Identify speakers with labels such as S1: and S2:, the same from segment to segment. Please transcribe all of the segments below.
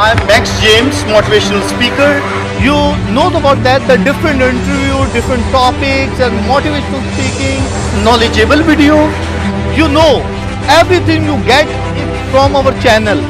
S1: I'm Max James, motivational speaker. You know about that, the different interview, different topics and motivational speaking, knowledgeable video. You know, everything you get from our channel.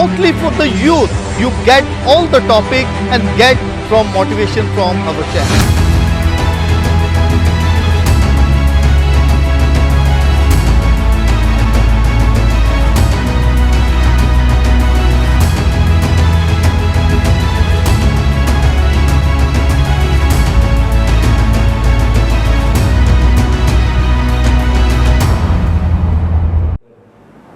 S1: Mostly for the youth, you get all the topic and get from motivation from our channel.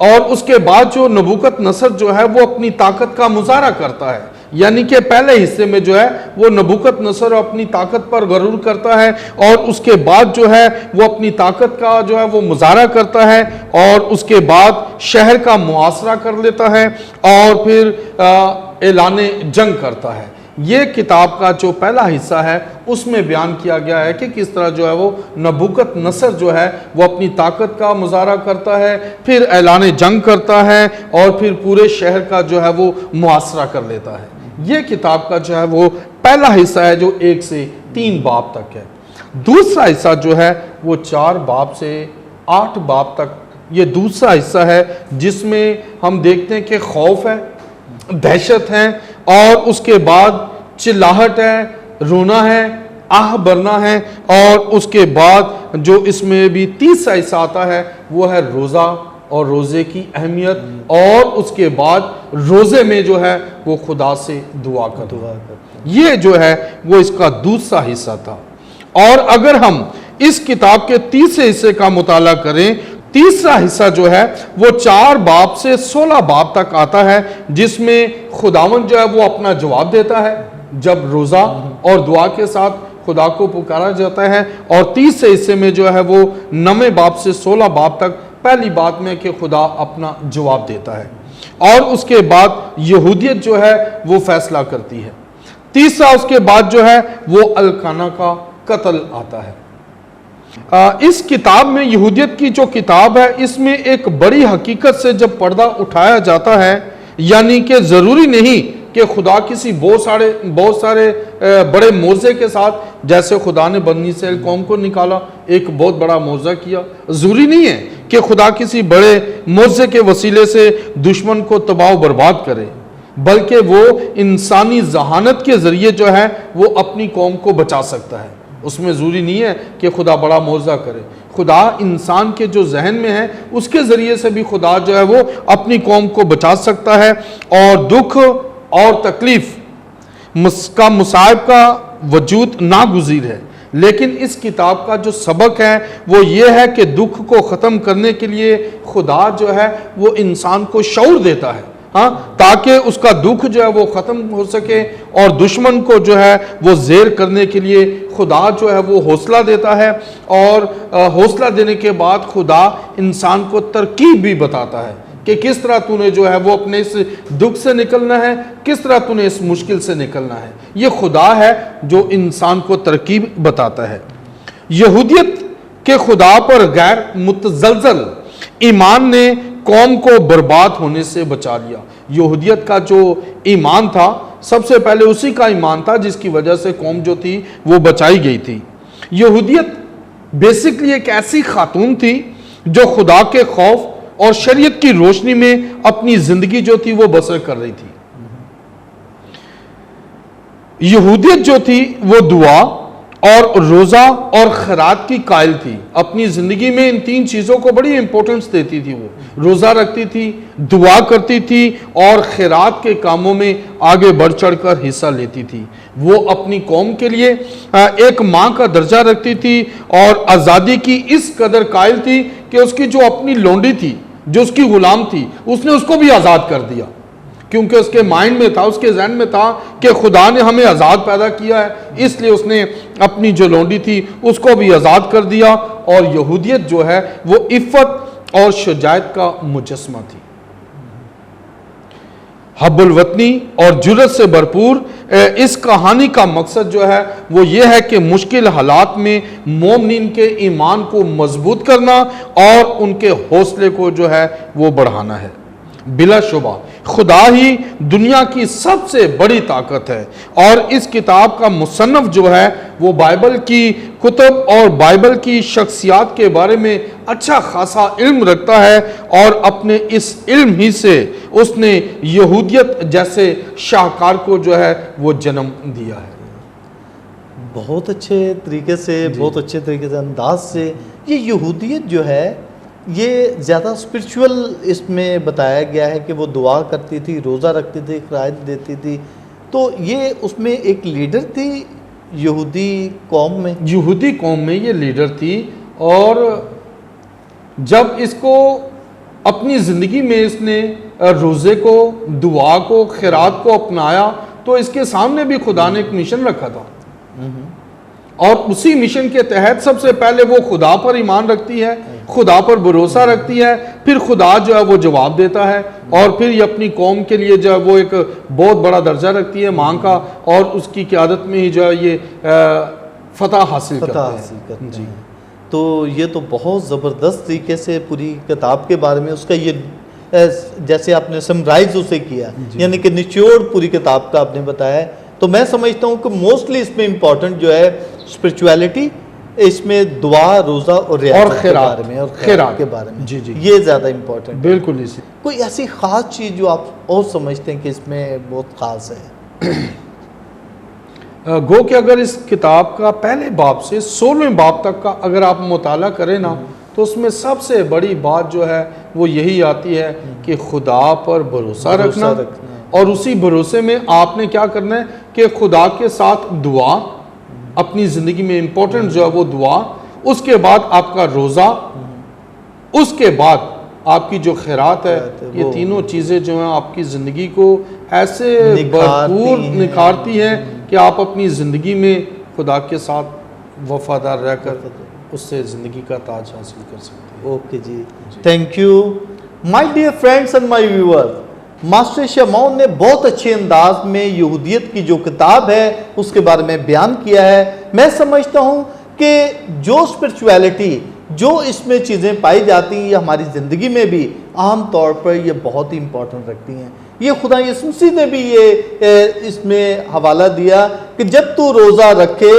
S2: اور اس کے بعد جو نبوکت نصر جو ہے وہ اپنی طاقت کا مظاہرہ کرتا ہے، یعنی کہ پہلے حصے میں جو ہے وہ نبوکت نصر اپنی طاقت پر غرور کرتا ہے، اور اس کے بعد جو ہے وہ اپنی طاقت کا جو ہے وہ مظاہرہ کرتا ہے، اور اس کے بعد شہر کا محاصرہ کر لیتا ہے، اور پھر اعلان جنگ کرتا ہے۔ یہ کتاب کا جو پہلا حصہ ہے اس میں بیان کیا گیا ہے کہ کس طرح جو ہے وہ نبوکت نصر جو ہے وہ اپنی طاقت کا مظاہرہ کرتا ہے، پھر اعلان جنگ کرتا ہے، اور پھر پورے شہر کا جو ہے وہ محاصرہ کر لیتا ہے۔ یہ کتاب کا جو ہے وہ پہلا حصہ ہے جو 1 سے 3 باب تک ہے۔ دوسرا حصہ جو ہے وہ 4 باب سے 8 باب تک، یہ دوسرا حصہ ہے جس میں ہم دیکھتے ہیں کہ خوف ہے، دہشت ہے، اور اس کے بعد چلاہٹ ہے، رونا ہے، آہ برنا ہے، اور اس کے بعد جو اس میں بھی تیسرا حصہ آتا ہے وہ ہے روزہ اور روزے کی اہمیت، اور اس کے بعد روزے میں جو ہے وہ خدا سے دعا کرنا۔ یہ جو ہے وہ اس کا دوسرا حصہ تھا۔ اور اگر ہم اس کتاب کے تیسرے حصے کا مطالعہ کریں، تیسرا حصہ جو ہے وہ 4 باب سے 16 باب تک آتا ہے، جس میں خداوند جو ہے وہ اپنا جواب دیتا ہے جب روزہ اور دعا کے ساتھ خدا کو پکارا جاتا ہے، اور تیسرے حصے میں جو ہے وہ 9 باب سے 16 باب تک پہلی بات میں کہ خدا اپنا جواب دیتا ہے، اور اس کے بعد یہودیت جو ہے وہ فیصلہ کرتی ہے۔ تیسرا اس کے بعد جو ہے وہ الکانا کا قتل آتا ہے۔ اس کتاب میں، یہودیت کی جو کتاب ہے، اس میں ایک بڑی حقیقت سے جب پردہ اٹھایا جاتا ہے، یعنی کہ ضروری نہیں کہ خدا کسی بہت سارے بڑے معجزے کے ساتھ، جیسے خدا نے بنی اسرائیل قوم کو نکالا، ایک بہت بڑا معجزہ کیا، ضروری نہیں ہے کہ خدا کسی بڑے معجزے کے وسیلے سے دشمن کو تباہ و برباد کرے، بلکہ وہ انسانی ذہانت کے ذریعے جو ہے وہ اپنی قوم کو بچا سکتا ہے۔ اس میں ضروری نہیں ہے کہ خدا بڑا معجزہ کرے، خدا انسان کے جو ذہن میں ہے اس کے ذریعے سے بھی خدا جو ہے وہ اپنی قوم کو بچا سکتا ہے، اور دکھ اور تکلیف کا مصائب کا وجود ناگزیر ہے۔ لیکن اس کتاب کا جو سبق ہے وہ یہ ہے کہ دکھ کو ختم کرنے کے لیے خدا جو ہے وہ انسان کو شعور دیتا ہے، تاکہ اس کا دکھ جو ہے وہ ختم ہو سکے، اور دشمن کو جو ہے وہ زیر کرنے کے لیے خدا جو ہے وہ حوصلہ دیتا ہے، اور حوصلہ دینے کے بعد خدا انسان کو ترکیب بھی بتاتا ہے کہ کس طرح تو نے جو ہے وہ اپنے اس دکھ سے نکلنا ہے، کس طرح تو نے اس مشکل سے نکلنا ہے۔ یہ خدا ہے جو انسان کو ترکیب بتاتا ہے۔ یہودیت کے خدا پر غیر متزلزل ایمان نے قوم کو برباد ہونے سے بچا لیا۔ یہودیت کا جو ایمان تھا، سب سے پہلے اسی کا ایمان تھا جس کی وجہ سے قوم جو تھی وہ بچائی گئی تھی۔ یہودیت بیسکلی ایک ایسی خاتون تھی جو خدا کے خوف اور شریعت کی روشنی میں اپنی زندگی جو تھی وہ بسر کر رہی تھی۔ یہودیت جو تھی وہ دعا اور روزہ اور خیرات کی قائل تھی۔ اپنی زندگی میں ان 3 چیزوں کو بڑی امپورٹنس دیتی تھی۔ وہ روزہ رکھتی تھی، دعا کرتی تھی، اور خیرات کے کاموں میں آگے بڑھ چڑھ کر حصہ لیتی تھی۔ وہ اپنی قوم کے لیے ایک ماں کا درجہ رکھتی تھی، اور آزادی کی اس قدر قائل تھی کہ اس کی جو اپنی لونڈی تھی، جو اس کی غلام تھی، اس نے اس کو بھی آزاد کر دیا، کیونکہ اس کے مائنڈ میں تھا، اس کے ذہن میں تھا کہ خدا نے ہمیں آزاد پیدا کیا ہے، اس لیے اس نے اپنی جو لونڈی تھی اس کو بھی آزاد کر دیا۔ اور یہودیت جو ہے وہ عفت اور شجاعت کا مجسمہ تھی، حب الوطنی اور جرأت سے بھرپور۔ اس کہانی کا مقصد جو ہے وہ یہ ہے کہ مشکل حالات میں مومنین کے ایمان کو مضبوط کرنا اور ان کے حوصلے کو جو ہے وہ بڑھانا ہے۔ بلا شبہ خدا ہی دنیا کی سب سے بڑی طاقت ہے، اور اس کتاب کا مصنف جو ہے وہ بائبل کی کتب اور بائبل کی شخصیات کے بارے میں اچھا خاصا علم رکھتا ہے، اور اپنے اس علم ہی سے اس نے یہودیت جیسے شاہکار کو جو ہے وہ جنم دیا ہے۔
S1: بہت اچھے طریقے سے، بہت اچھے طریقے سے، انداز سے یہ یہودیت جو ہے یہ زیادہ اسپرچول اس میں بتایا گیا ہے کہ وہ دعا کرتی تھی، روزہ رکھتی تھی، خیرات دیتی تھی۔ تو یہ اس میں ایک لیڈر تھی یہودی قوم میں،
S2: یہودی قوم میں یہ لیڈر تھی، اور جب اس کو اپنی زندگی میں اس نے روزے کو، دعا کو، خیرات کو اپنایا تو اس کے سامنے بھی خدا نے ایک مشن رکھا تھا، اور اسی مشن کے تحت سب سے پہلے وہ خدا پر ایمان رکھتی ہے، خدا پر بھروسہ رکھتی ہے، پھر خدا جو ہے وہ جواب دیتا ہے، اور پھر یہ اپنی قوم کے لیے جو ہے وہ ایک بہت بڑا درجہ رکھتی ہے ماں کا، اور اس کی قیادت میں ہی جو ہے یہ فتح حاصل کرتے ہیں۔
S1: جی تو یہ تو بہت زبردست طریقے سے پوری کتاب کے بارے میں اس کا یہ جیسے آپ نے سمرائز اسے کیا، یعنی کہ نچوڑ پوری کتاب کا آپ نے بتایا ہے، تو میں سمجھتا ہوں کہ موسٹلی اس میں امپورٹنٹ جو ہے اسپرچویلٹی، اس میں دعا، روزہ اور ریاضت کے بارے میں اور خیرات کے بارے میں،
S2: جی
S1: یہ زیادہ امپورٹنٹ۔
S2: بالکل اسی
S1: کوئی ایسی خاص چیز جو آپ اور سمجھتے ہیں کہ اس میں بہت خاص ہے؟
S2: گو کہ اگر اس کتاب کا پہلے باب سے 16ویں باب تک کا اگر آپ مطالعہ کریں نا، تو اس میں سب سے بڑی بات جو ہے وہ یہی آتی ہے کہ خدا پر بھروسہ رکھنا، اور اسی بھروسے میں آپ نے کیا کرنا ہے کہ خدا کے ساتھ دعا، اپنی زندگی میں امپورٹنٹ جو ہے وہ دعا، اس کے بعد آپ کا روزہ، اس کے بعد آپ کی جو خیرات ہے، یہ تینوں چیزیں جو ہیں آپ کی زندگی کو ایسے بھرپور نکھارتی ہیں کہ آپ اپنی زندگی میں خدا کے ساتھ وفادار رہ کر اس سے زندگی کا تاج حاصل کر سکتے ہیں۔
S1: اوکے جی، thank you my dear friends and my viewer. Master Shamoon نے بہت اچھے انداز میں یہودیت کی جو کتاب ہے اس کے بارے میں بیان کیا ہے۔ میں سمجھتا ہوں کہ جو اسپرچویلٹی، جو اس میں چیزیں پائی جاتی ہیں، یہ ہماری زندگی میں بھی عام طور پر یہ بہت ہی امپورٹنٹ رکھتی ہیں۔ یہ خدا یسوع مسیح نے بھی یہ اس میں حوالہ دیا کہ جب تو روزہ رکھے،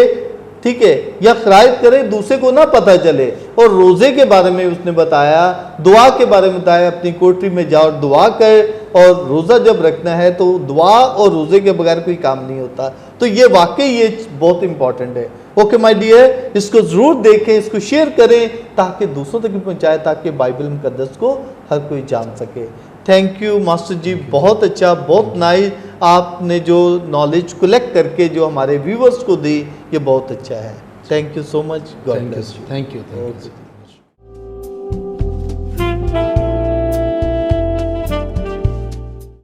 S1: ٹھیک ہے، یا خیرات کرے، دوسرے کو نہ پتہ چلے، اور روزے کے بارے میں اس نے بتایا، دعا کے بارے میں بتایا، اپنی کوٹری میں جاؤ اور دعا کر، اور روزہ جب رکھنا ہے تو دعا اور روزے کے بغیر کوئی کام نہیں ہوتا۔ تو یہ واقعی یہ بہت امپورٹنٹ ہے۔ اوکے مائی ڈیئر، اس کو ضرور دیکھیں، اس کو شیئر کریں تاکہ دوسروں تک بھی پہنچائے، تاکہ بائبل مقدس کو ہر کوئی جان سکے۔ تھینک یو ماسٹر جی، بہت اچھا، بہت نائس، آپ نے جو نالج کلیکٹ کر کے جو ہمارے ویورز کو دی، یہ بہت اچھا ہے۔ Thank you so much, God bless you.
S2: Thank you.